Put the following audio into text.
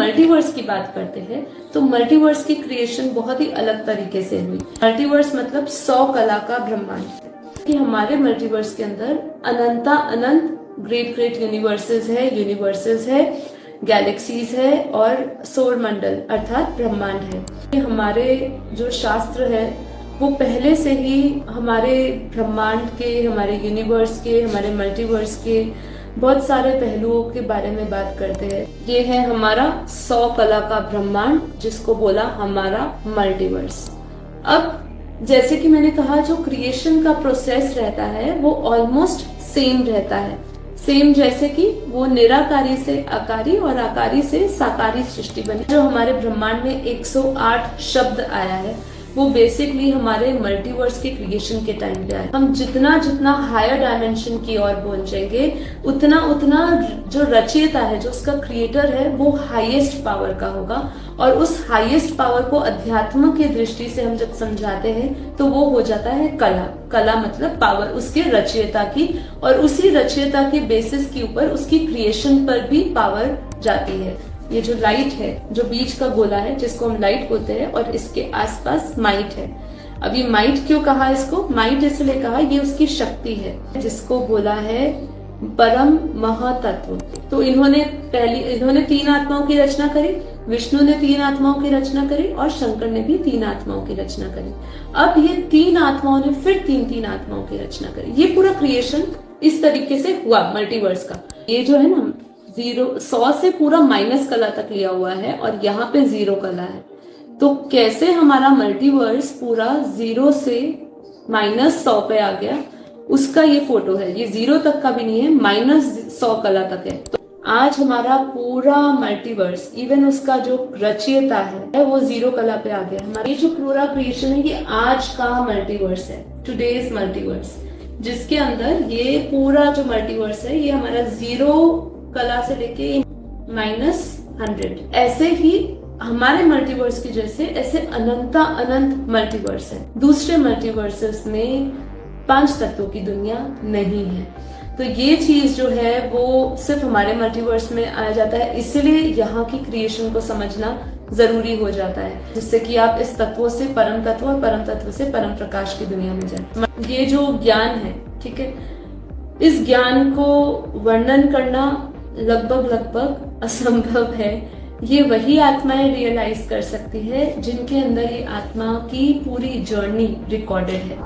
Multiverse की बात करते हैं तो मल्टीवर्स की क्रिएशन बहुत ही अलग तरीके से हुई। मल्टीवर्स मतलब 100 कला का ब्रह्मांड कि हमारे मल्टीवर्स के अंदर अनंत ग्रेट ग्रेट यूनिवर्सेस है, गैलेक्सीज है और सौर मंडल अर्थात ब्रह्मांड है। हमारे जो शास्त्र है वो पहले से ही हमारे ब्रह्मांड के, हमारे यूनिवर्स के, हमारे मल्टीवर्स के बहुत सारे पहलुओं के बारे में बात करते हैं। ये है हमारा 100 कला का ब्रह्मांड जिसको बोला हमारा मल्टीवर्स। अब जैसे कि मैंने कहा जो क्रिएशन का प्रोसेस रहता है वो ऑलमोस्ट सेम रहता है। सेम जैसे कि वो निराकारी से आकारी और आकारी से साकारी सृष्टि बनी। जो हमारे ब्रह्मांड में 108 शब्द आया है वो बेसिकली हमारे मल्टीवर्स के क्रिएशन के टाइम पे आया। हम जितना हायर डायमेंशन की ओर पहुंचेंगे उतना जो रचयिता है, जो उसका क्रिएटर है, वो हाईएस्ट पावर का होगा। और उस हाईएस्ट पावर को अध्यात्म की दृष्टि से हम जब समझाते हैं तो वो हो जाता है कला मतलब पावर उसके रचयिता की, और उसी रचयिता के बेसिस के ऊपर उसकी क्रिएशन पर भी पावर जाती है। ये जो लाइट है, जो बीच का गोला है जिसको हम लाइट बोलते हैं, और इसके आसपास माइट है। अब ये माइट क्यों कहा इसको? माइट इसलिए कहा ये उसकी शक्ति है जिसको बोला है परम महातत्व। तो इन्होंने 3 आत्माओं की रचना करी, विष्णु ने 3 आत्माओं की रचना करी और शंकर ने भी 3 आत्माओं की रचना करी। अब ये 3 आत्माओं ने फिर 3 आत्माओं की रचना करी। ये पूरा क्रिएशन इस तरीके से हुआ मल्टीवर्स का। ये जो है ना 100 से पूरा माइनस कला तक लिया हुआ है और यहाँ पे 0 कला है। तो कैसे हमारा मल्टीवर्स पूरा 0 से -100 पे आ गया, उसका ये फोटो है। ये 0 तक का भी नहीं है, -100 कला तक है। तो आज हमारा पूरा मल्टीवर्स, इवन उसका जो रचयिता है वो 0 कला पे आ गया। हमारा ये जो पूरा क्रिएशन है ये आज का मल्टीवर्स है, टुडेज मल्टीवर्स, जिसके अंदर ये पूरा जो मल्टीवर्स है ये हमारा 0 कला से लेके -100। ऐसे ही हमारे मल्टीवर्स की जैसे ऐसे अनंत मल्टीवर्स है। दूसरे मल्टीवर्सेस में 5 तत्वों की दुनिया नहीं है। तो ये चीज जो है वो सिर्फ हमारे मल्टीवर्स में आ जाता है, इसलिए यहाँ की क्रिएशन को समझना जरूरी हो जाता है, जिससे कि आप इस तत्वों से परम तत्व और परम तत्व से परम प्रकाश की दुनिया में जाए। ये जो ज्ञान है, ठीक है, इस ज्ञान को वर्णन करना लगभग असंभव है। ये वही आत्माएं रियलाइज कर सकती है जिनके अंदर ये आत्मा की पूरी जर्नी रिकॉर्डेड है।